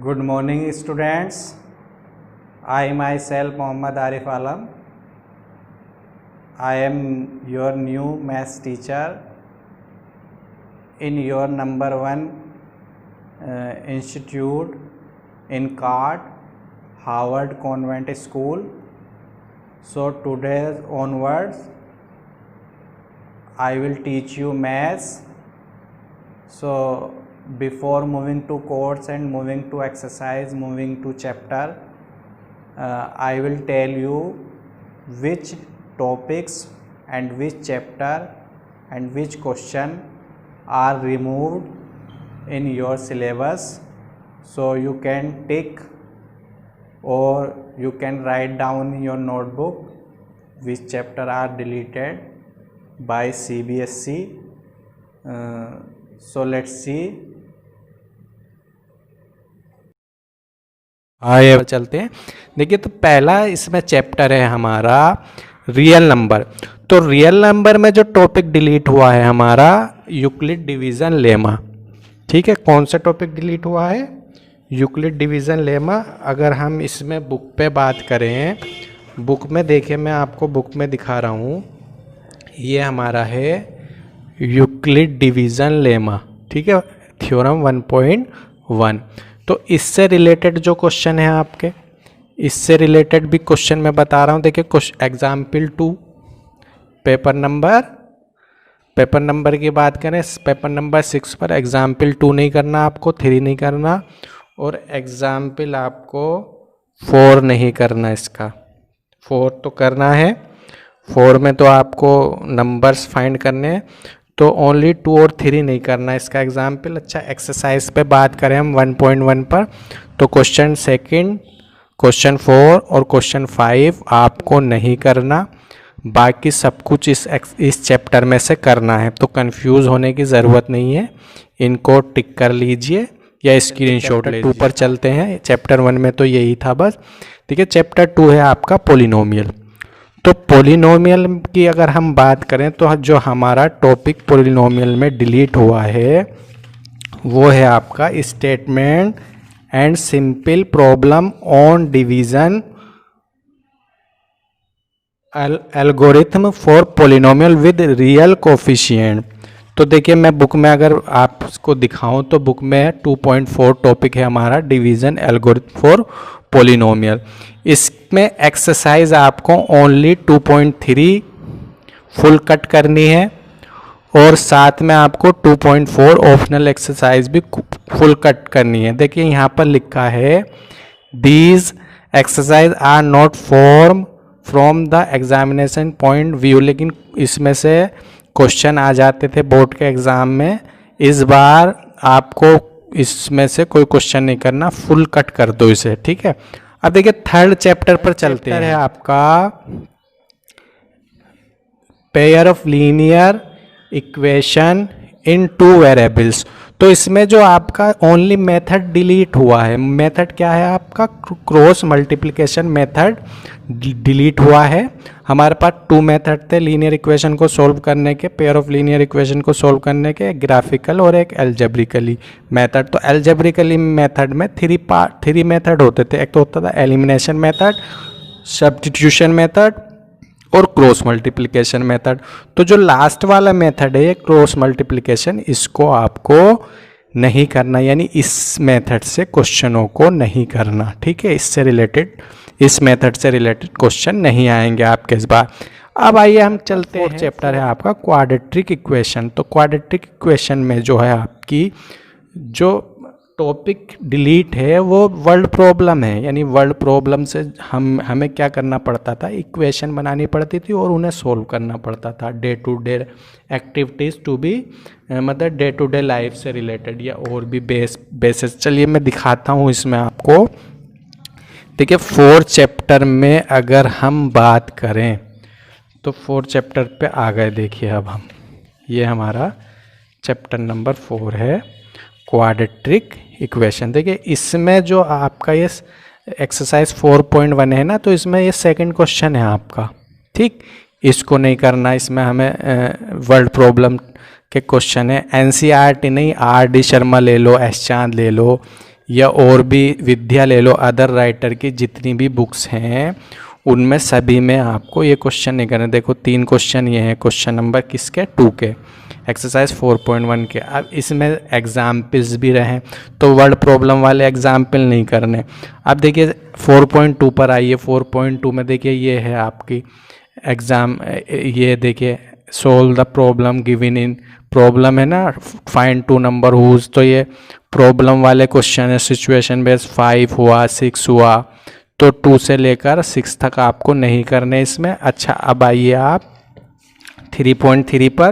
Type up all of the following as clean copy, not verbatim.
Good morning students. I myself Mohammad Arif Alam. I am your new maths teacher in your number one institute in CART, Harvard Convent School. So today onwards I will teach you maths. So before moving to course and moving to exercise, moving to chapter, I will tell you which topics and which chapter and which question are removed in your syllabus, so you can tick or you can write down in your notebook which chapter are deleted by CBSE. So let's see. आइए चलते हैं। देखिए, तो पहला इसमें chapter है हमारा real number. तो रियल नंबर में जो टॉपिक डिलीट हुआ है हमारा यूक्लिड डिवीज़न लेमा। ठीक है, कौन सा टॉपिक डिलीट हुआ है? Euclid division lemma. अगर हम इसमें बुक पे बात करें, बुक में देखिए, मैं आपको बुक में दिखा रहा हूँ, ये हमारा है यूक्लिड डिवीज़न लेमा। ठीक है, थ्योरम 1.1। तो इससे रिलेटेड जो क्वेश्चन है आपके, इससे रिलेटेड भी क्वेश्चन मैं बता रहा हूँ। देखिए, एग्जाम्पल 2 पेपर नंबर की बात करें, पेपर नंबर 6 पर एग्जाम्पल 2 नहीं करना आपको, 3 नहीं करना, और एग्जाम्पल आपको 4 नहीं करना। इसका 4 तो करना है। 4 में तो आपको नंबर्स फाइंड करने हैं, तो ओनली 2 और 3 नहीं करना इसका एग्जाम्पल। अच्छा, एक्सरसाइज पे बात करें हम 1.1 पर, तो क्वेश्चन 2, क्वेश्चन 4 और क्वेश्चन 5 आपको नहीं करना, बाकी सब कुछ इस चैप्टर में से करना है। तो कंफ्यूज होने की ज़रूरत नहीं है, इनको टिक कर लीजिए या स्क्रीनशॉट ले लीजिए। 2 पर चलते हैं। चैप्टर 1 में तो यही था बस। ठीक है, चैप्टर 2 है आपका पोलिनोमियल। तो पोलिनोमियल की अगर हम बात करें, तो जो हमारा टॉपिक पोलिनोमियल में डिलीट हुआ है वो है आपका statement and simple problem on division algorithm for polynomial with real coefficient. तो देखिए, मैं बुक में अगर आपको दिखाऊं तो बुक में 2.4 टॉपिक है हमारा डिवीज़न एल्गोरिथम फॉर पोलिनोमियल। इसमें एक्सरसाइज आपको ओनली 2.3 फुल कट करनी है, और साथ में आपको 2.4 ऑप्शनल एक्सरसाइज भी फुल कट करनी है। देखिए, यहाँ पर लिखा है these exercises are not form from the examination point view. लेकिन इसमें से क्वेश्चन आ जाते थे बोर्ड के एग्ज़ाम में। इस बार आपको इसमें से कोई क्वेश्चन नहीं करना, फुल कट कर दो इसे। ठीक है, अब देखिए थर्ड चैप्टर पर चलते हैं। आपका pair of linear equation in 2 variables. तो इसमें जो आपका ओनली मेथड डिलीट हुआ है, मेथड क्या है आपका? क्रॉस मल्टीप्लिकेशन मेथड डिलीट हुआ है। हमारे पास 2 मेथड थे लीनियर इक्वेशन को सॉल्व करने के, पेयर ऑफ लीनियर इक्वेशन को सॉल्व करने के, एक ग्राफिकल और एक एल्जेब्रिकली मेथड। तो एल्जेब्रिकली मेथड में 3 मेथड होते थे। एक तो होता था एलिमिनेशन मेथड, सब्स्टिट्यूशन मेथड और क्रॉस मल्टीप्लिकेशन मेथड। तो जो लास्ट वाला मेथड है ये क्रॉस मल्टीप्लिकेशन, इसको आपको नहीं करना, यानी इस मेथड से क्वेश्चनों को नहीं करना। ठीक है, इससे रिलेटेड, इस मेथड से रिलेटेड क्वेश्चन नहीं आएंगे आपके इस बार। अब आइए हम चलते हैं। चैप्टर है आपका क्वाड्रेटिक इक्वेशन। तो क्वाड्रेटिक इक्वेशन में जो है आपकी जो टॉपिक डिलीट है वो वर्ड प्रॉब्लम है। यानी वर्ड प्रॉब्लम से हमें क्या करना पड़ता था? इक्वेशन बनानी पड़ती थी और उन्हें सोल्व करना पड़ता था। Day to day activities to be, मतलब डे टू डे लाइफ से रिलेटेड या और भी बेसिस। चलिए मैं दिखाता हूँ इसमें आपको। देखिए, 4 चैप्टर में अगर हम बात करें तो 4 चैप्टर पे आ गए। देखिए, अब हम, ये हमारा चैप्टर नंबर 4 है क्वाड्रेटिक इक्वेशन। देखिए, इसमें जो आपका ये एक्सरसाइज 4.1 है ना, तो इसमें ये सेकंड क्वेश्चन है आपका। ठीक, इसको नहीं करना, इसमें हमें वर्ड प्रॉब्लम के क्वेश्चन है। एनसीईआरटी नहीं, आर डी शर्मा ले लो, एस चांद ले लो, या और भी विद्या ले लो, अदर राइटर की जितनी भी बुक्स हैं उनमें सभी में आपको ये क्वेश्चन नहीं करना। देखो 3 क्वेश्चन ये हैं, क्वेश्चन नंबर किसके 2 के, एक्सरसाइज 4.1 के। अब इसमें एग्जाम्पल्स भी रहें तो वर्ड प्रॉब्लम वाले एग्जाम्पल नहीं करने। अब देखिए 4.2 पर आइए। 4.2 में देखिए ये है आपकी एग्ज़ाम, ये देखिए solve the problem given in, problem है ना, फाइंड 2 नंबर हुज, तो ये प्रॉब्लम वाले क्वेश्चन है। सिचुएशन बेस्ड 5 हुआ, 6 हुआ, तो 2 से लेकर 6 तक आपको नहीं करने इसमें। अच्छा अब आइए आप 3.3 पर।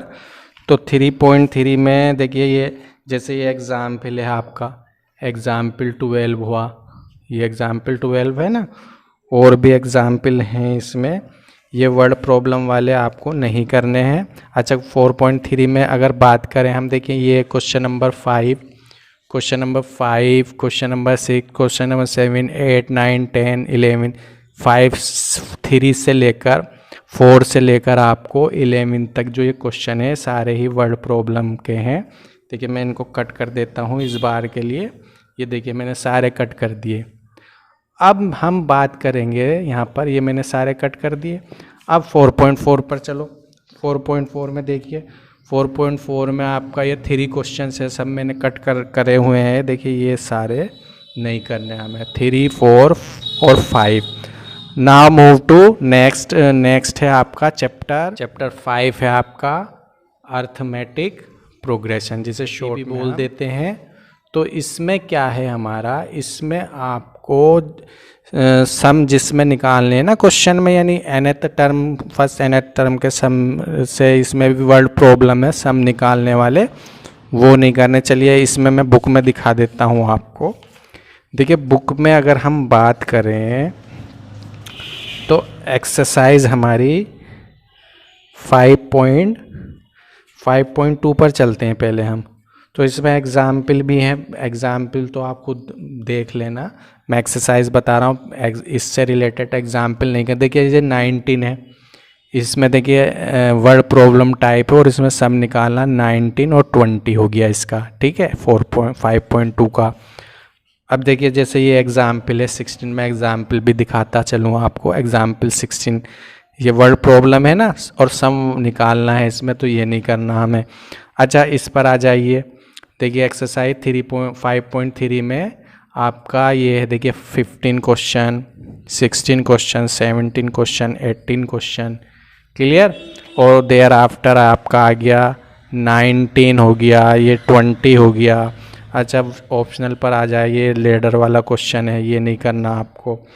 तो 3.3 में देखिए ये जैसे ये एग्जाम्पल है आपका, एग्जाम्पल 12 हुआ, ये एग्जाम्पल 12 है ना, और भी एग्जाम्पल हैं इसमें। ये वर्ड प्रॉब्लम वाले आपको नहीं करने हैं। अच्छा 4.3 में अगर बात करें हम, देखिए ये question number 5, question number 5, question number 6, question number 7, 8, 9, 10, 11, 3 से लेकर 4 से लेकर आपको 11 तक जो ये क्वेश्चन है सारे ही वर्ड प्रॉब्लम के हैं। देखिए मैं इनको कट कर देता हूँ इस बार के लिए। ये देखिए मैंने सारे कट कर दिए। अब हम बात करेंगे यहाँ पर, ये मैंने सारे कट कर दिए। अब 4.4 पर चलो। 4.4 में देखिए, 4.4 में आपका ये 3 क्वेश्चन है, सब मैंने कट करे हुए हैं। देखिए ये सारे नहीं करने हमें, 3, 4 और 5। Now move to next. Next है आपका चैप्टर 5 है आपका अर्थमेटिक प्रोग्रेशन, जिसे शॉर्ट भी बोल देते हैं। तो इसमें क्या है हमारा, इसमें आपको सम जिसमें निकालने हैं ना क्वेश्चन में, यानी nth term, first nth term के सम से, इसमें भी वर्ड प्रॉब्लम है, सम निकालने वाले वो नहीं करने। चलिए इसमें मैं बुक में दिखा देता हूँ आपको। देखिए बुक में अगर हम बात करें तो एक्सरसाइज हमारी 5.2 पर चलते हैं पहले हम। तो इसमें एग्जाम्पल भी हैं, एग्जाम्पल तो आप खुद देख लेना, मैं एक्सरसाइज बता रहा हूँ, इससे रिलेटेड एग्जाम्पल नहीं कर। देखिए ये 19 है, इसमें देखिए वर्ड प्रॉब्लम टाइप है और इसमें सम निकालना 19 और 20 हो गया इसका, ठीक है 5.2 का। अब देखिए जैसे ये एग्जाम्पल है 16 में, एग्जाम्पल भी दिखाता चलूँ आपको। एग्जाम्पल 16 ये वर्ड प्रॉब्लम है ना, और सम निकालना है इसमें, तो ये नहीं करना हमें। अच्छा इस पर आ जाइए। देखिए एक्सरसाइज 5.3 में आपका ये है, देखिए 15 question, 16 question, 17 question, 18 question, clear. और देयर आफ्टर आपका आ गया 19 हो गया, ये 20 हो गया। अच्छा ऑप्शनल पर आ जाइए, लेडर वाला क्वेश्चन है, ये नहीं करना आपको।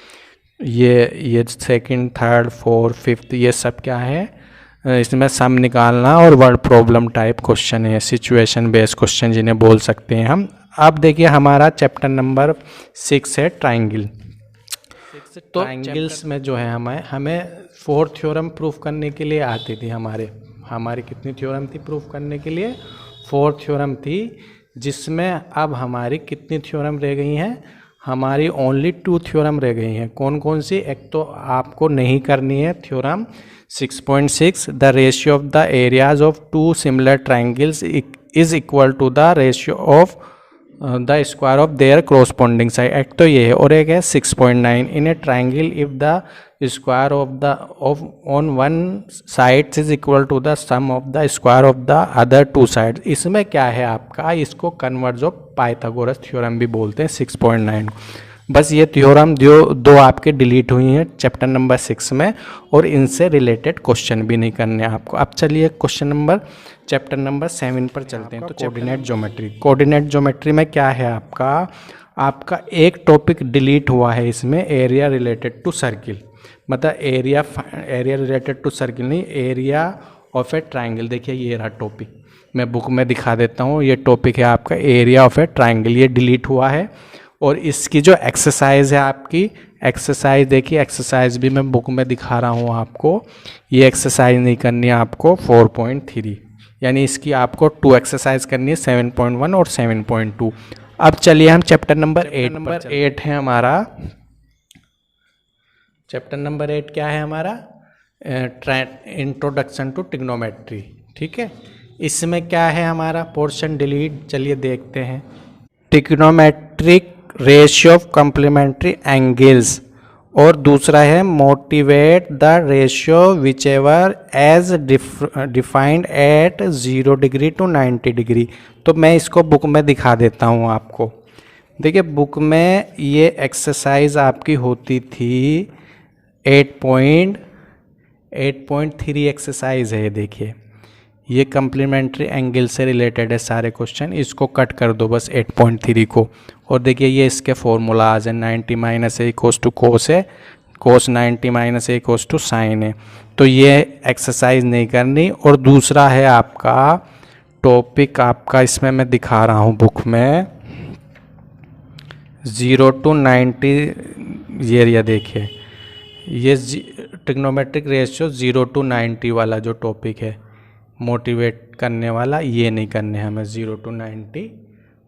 ये सेकंड, थर्ड, फोर्थ, फिफ्थ, ये सब क्या है, इसमें सम निकालना और वर्ड प्रॉब्लम टाइप क्वेश्चन है, सिचुएशन बेस्ड क्वेश्चन जिन्हें बोल सकते हैं हम। अब देखिए हमारा चैप्टर नंबर 6 है ट्राइंगल। तो ट्राइंगल्स में जो है हमें 4 थ्योरम प्रूफ करने के लिए आती थी। हमारी कितनी थ्योरम थी प्रूफ करने के लिए, 4 थ्योरम थी, जिसमें अब हमारी कितनी थ्योरम रह गई हैं, हमारी ओनली 2 थ्योरम रह गई हैं। कौन कौन सी, एक तो आपको नहीं करनी है theorem 6.6, the ratio of the areas of 2 similar triangles is equal to the ratio of the square of their corresponding side. एक तो ये है, और एक है 6.9, in a triangle if the square of on one side is equal to the sum of the square of the other 2 side. इसमें क्या है आपका, इसको कन्वर्ज ऑफ पाइथागोरस थ्योरम भी बोलते हैं 6.9। बस ये थ्योरम दो आपके डिलीट हुई हैं चैप्टर नंबर 6 में, और इनसे रिलेटेड क्वेश्चन भी नहीं करने आपको। अब चलिए क्वेश्चन नंबर चैप्टर नंबर 7 पर चलते हैं। तो कोऑर्डिनेट ज्योमेट्री में क्या है आपका एक टॉपिक डिलीट हुआ है इसमें, एरिया रिलेटेड टू सर्किल। मतलब एरिया रिलेटेड टू सर्किल नहीं, एरिया ऑफ ए ट्राइंगल। देखिए ये रहा टॉपिक, मैं बुक में दिखा देता हूँ। ये टॉपिक है आपका एरिया ऑफ ए ट्राइंगल, ये डिलीट हुआ है। और इसकी जो एक्सरसाइज है आपकी, एक्सरसाइज देखिए, एक्सरसाइज भी मैं बुक में दिखा रहा हूँ आपको। ये एक्सरसाइज नहीं करनी है आपको 4.3, यानी इसकी आपको 2 एक्सरसाइज करनी है, 7.1 और 7.2। अब चलिए हम चैप्टर नंबर 8 है हमारा। चैप्टर नंबर 8 क्या है हमारा, इंट्रोडक्शन टू ट्रिग्नोमेट्री, ठीक है। इसमें क्या है हमारा पोर्शन डिलीट, चलिए देखते हैं। Trigonometric ratio of complementary angles, और दूसरा है motivate the ratio whichever as defined at 0 degree to 90 degree. तो मैं इसको बुक में दिखा देता हूँ आपको। देखिए बुक में ये एक्सरसाइज आपकी होती थी 8.3 एक्सरसाइज है। देखिए ये कम्प्लीमेंट्री एंगल से रिलेटेड है सारे क्वेश्चन, इसको कट कर दो बस 8.3 को। और देखिए ये इसके फॉर्मूलाज हैं, 90 minus A equals to cos है, cos 90 minus A equals to sine है। तो ये एक्सरसाइज नहीं करनी। और दूसरा है आपका टॉपिक, आपका इसमें मैं दिखा रहा हूँ बुक में 0 to 90, ये एरिया देखिए, ये ट्रिग्नोमेट्रिक रेशियो 0 to 90 वाला जो टॉपिक है मोटिवेट करने वाला, ये नहीं करने हमें। 0 to 90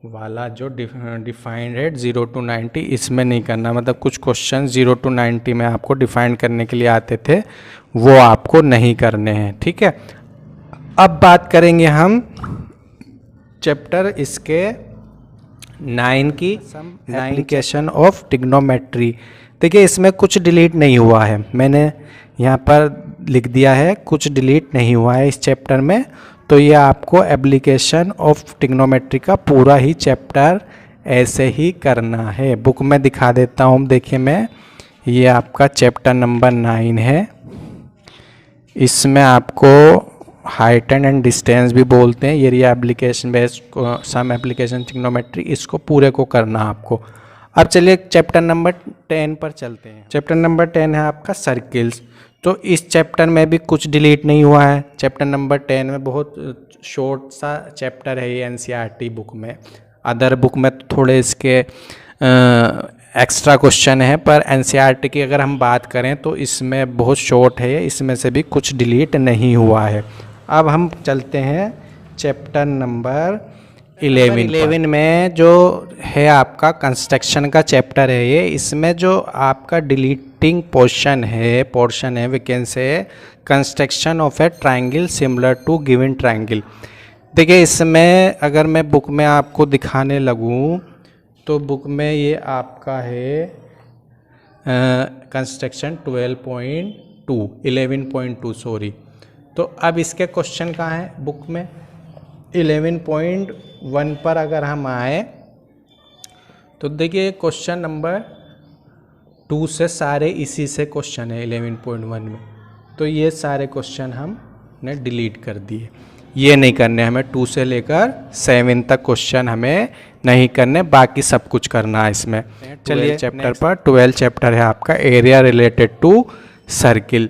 वाला जो डिफाइंड है 0 to 90, इसमें नहीं करना। मतलब कुछ क्वेश्चन 0 to 90 में आपको डिफाइन करने के लिए आते थे, वो आपको नहीं करने हैं, ठीक है। अब बात करेंगे हम चैप्टर इसके 9 की, एप्लीकेशन ऑफ ट्रिग्नोमेट्री। देखिए इसमें कुछ डिलीट नहीं हुआ है, मैंने यहाँ पर लिख दिया है, कुछ डिलीट नहीं हुआ है इस चैप्टर में। तो ये आपको एप्लीकेशन ऑफ ट्रिग्नोमेट्री का पूरा ही चैप्टर ऐसे ही करना है। बुक में दिखा देता हूँ, देखिए मैं, ये आपका चैप्टर नंबर 9 है। इसमें आपको हाइट एंड डिस्टेंस भी बोलते हैं, ये application based some application trigonometry, इसको पूरे को करना आपको। अब चलिए चैप्टर नंबर 10 पर चलते हैं। चैप्टर नंबर 10 है आपका सर्किल्स। तो इस चैप्टर में भी कुछ डिलीट नहीं हुआ है। चैप्टर नंबर 10 में बहुत शॉर्ट सा चैप्टर है ये एनसीईआरटी बुक में। अदर बुक में तो थोड़े इसके एक्स्ट्रा क्वेश्चन है, पर एनसीईआरटी की अगर हम बात करें तो इसमें बहुत शॉर्ट है, इसमें से भी कुछ डिलीट नहीं हुआ है। अब हम चलते हैं चैप्टर नंबर 11 में जो है आपका कंस्ट्रक्शन का चैप्टर है ये। इसमें जो आपका डिलीटिंग पोर्शन है we can say construction of a triangle similar to given triangle. देखिए इसमें अगर मैं बुक में आपको दिखाने लगूं तो बुक में ये आपका है कंस्ट्रक्शन 11.2 सॉरी। तो अब इसके क्वेश्चन कहाँ हैं बुक में? 11.1 पर अगर हम आए तो देखिए क्वेश्चन नंबर 2 से सारे इसी से क्वेश्चन है 11.1 में। तो ये सारे क्वेश्चन हमने डिलीट कर दिए, ये नहीं करने हमें। 2 से लेकर 7 तक क्वेश्चन हमें नहीं करने, बाकी सब कुछ करना है इसमें। चलिए चैप्टर पर 12 चैप्टर है आपका एरिया रिलेटेड टू सर्किल।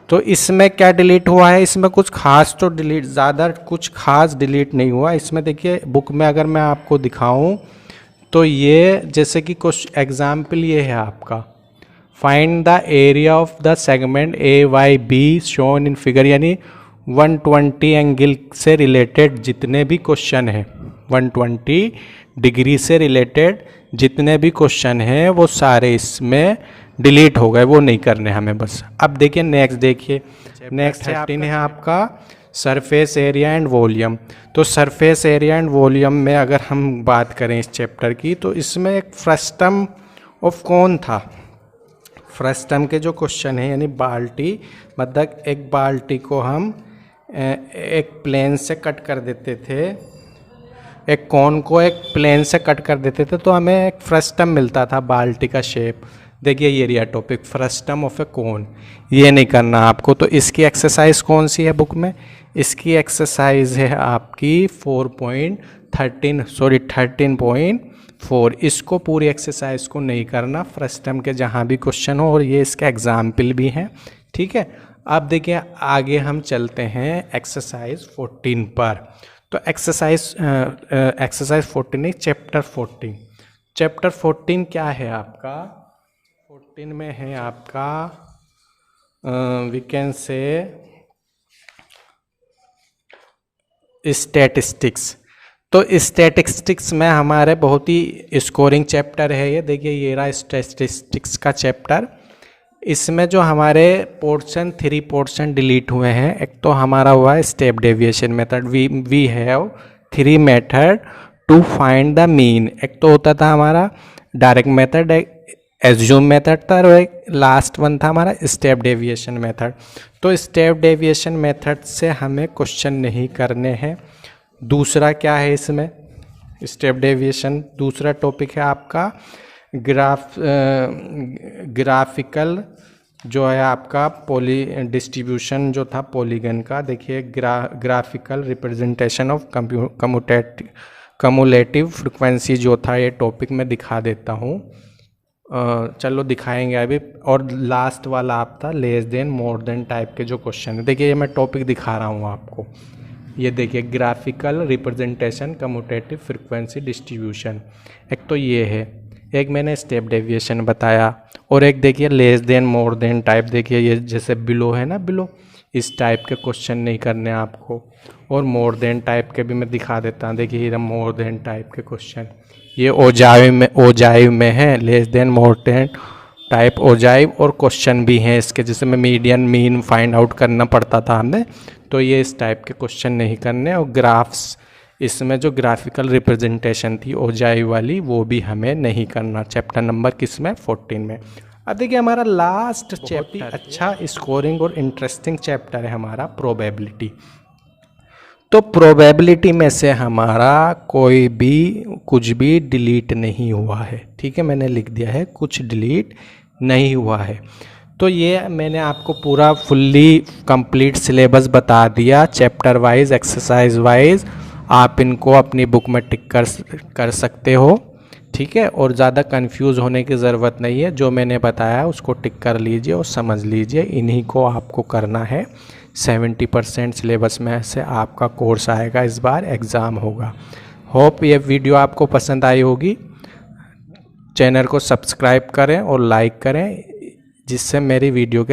तो इसमें क्या डिलीट हुआ है? इसमें कुछ खास तो डिलीट, ज़्यादा कुछ खास डिलीट नहीं हुआ इसमें। देखिए बुक में अगर मैं आपको दिखाऊं तो ये जैसे कि कुछ एग्जाम्पल ये है आपका, find the area of the segment A Y B shown in figure, यानी 120 एंगल से रिलेटेड जितने भी क्वेश्चन हैं, 120 डिग्री से रिलेटेड जितने भी क्वेश्चन हैं वो सारे इसमें डिलीट हो गए, वो नहीं करने हमें बस। अब देखिए नेक्स्ट, देखिए नेक्स्ट 13 है आपका सरफेस एरिया एंड वॉल्यूम। तो सरफेस एरिया एंड वॉल्यूम में अगर हम बात करें इस चैप्टर की, तो इसमें एक फ्रस्टम ऑफ कौन था, फ्रस्टम के जो क्वेश्चन है, यानी बाल्टी, मतलब एक बाल्टी को हम एक प्लेन से कट कर देते थे, एक कोन को एक प्लेन से कट कर देते थे, तो हमें एक फ्रस्टम मिलता था बाल्टी का शेप। देखिए ये एरिया टॉपिक फ्रस्टम ऑफ ए कोन, ये नहीं करना आपको। तो इसकी एक्सरसाइज कौन सी है बुक में? इसकी एक्सरसाइज है आपकी 13.4। इसको पूरी एक्सरसाइज को नहीं करना, फ्रस्टम के जहाँ भी क्वेश्चन हो, और ये इसके एग्जाम्पल भी हैं, ठीक है। अब देखिए आगे हम चलते हैं एक्सरसाइज 14 पर। तो एक्सरसाइज 14 नहीं, चैप्टर 14। चैप्टर 14 क्या है आपका? 14 में है आपका वी कैन से स्टैटिस्टिक्स। तो स्टैटिस्टिक्स में हमारे बहुत ही स्कोरिंग चैप्टर है ये। देखिए ये रहा स्टैटिस्टिक्स का चैप्टर। इसमें जो हमारे पोर्शन 3 पोर्शन डिलीट हुए हैं, एक तो हमारा हुआ है step deviation method, we have 3 method to find the mean. एक तो होता था हमारा डायरेक्ट मेथड, एज्यूम मेथड था, और एक लास्ट वन था हमारा स्टेप डेविएशन मेथड। तो स्टेप डेविएशन मेथड से हमें क्वेश्चन नहीं करने हैं। दूसरा क्या है इसमें, स्टेप डेविएशन दूसरा टॉपिक है आपका ग्राफिकल जो है आपका डिस्ट्रीब्यूशन जो था पॉलीगन का। देखिए graphical representation of cumulative frequency जो था, ये टॉपिक मैं दिखा देता हूँ। चलो दिखाएंगे अभी। और लास्ट वाला आप था less than more than type के जो क्वेश्चन है। देखिए ये मैं टॉपिक दिखा रहा हूँ आपको, ये देखिए graphical representation commutative frequency distribution. एक तो ये है, एक मैंने स्टेप डेविएशन बताया, और एक देखिए less than more than type. देखिए ये जैसे बिलो है ना, बिलो, इस टाइप के क्वेश्चन नहीं करने आपको। और मोर देन टाइप के भी मैं दिखा देता हूँ। देखिए ये मोर देन टाइप के क्वेश्चन, ये ओजाइव में है, less than more than type ogive, और क्वेश्चन भी हैं इसके, जैसे में मीडियन मीन फाइंड आउट करना पड़ता था हमें, तो ये इस टाइप के क्वेश्चन नहीं करने। और ग्राफ्स, इसमें जो ग्राफिकल रिप्रेजेंटेशन थी ओजाइव वाली, वो भी हमें नहीं करना। चैप्टर नंबर किस में, 14 में। अब देखिए हमारा लास्ट चैप्टर अच्छा स्कोरिंग और इंटरेस्टिंग चैप्टर है हमारा प्रोबेबिलिटी। तो प्रोबेबिलिटी में से हमारा कोई भी कुछ भी डिलीट नहीं हुआ है, ठीक है, मैंने लिख दिया है कुछ डिलीट नहीं हुआ है। तो ये मैंने आपको पूरा फुल्ली कंप्लीट सिलेबस बता दिया, चैप्टर वाइज एक्सरसाइज वाइज। आप इनको अपनी बुक में टिक कर सकते हो, ठीक है। और ज़्यादा कंफ्यूज होने की ज़रूरत नहीं है, जो मैंने बताया उसको टिक कर लीजिए और समझ लीजिए। इन्हीं को आपको करना है। 70% सिलेबस में से आपका कोर्स आएगा, इस बार एग्ज़ाम होगा। होप ये वीडियो आपको पसंद आई होगी। चैनल को सब्सक्राइब करें और लाइक करें, जिससे मेरी वीडियो के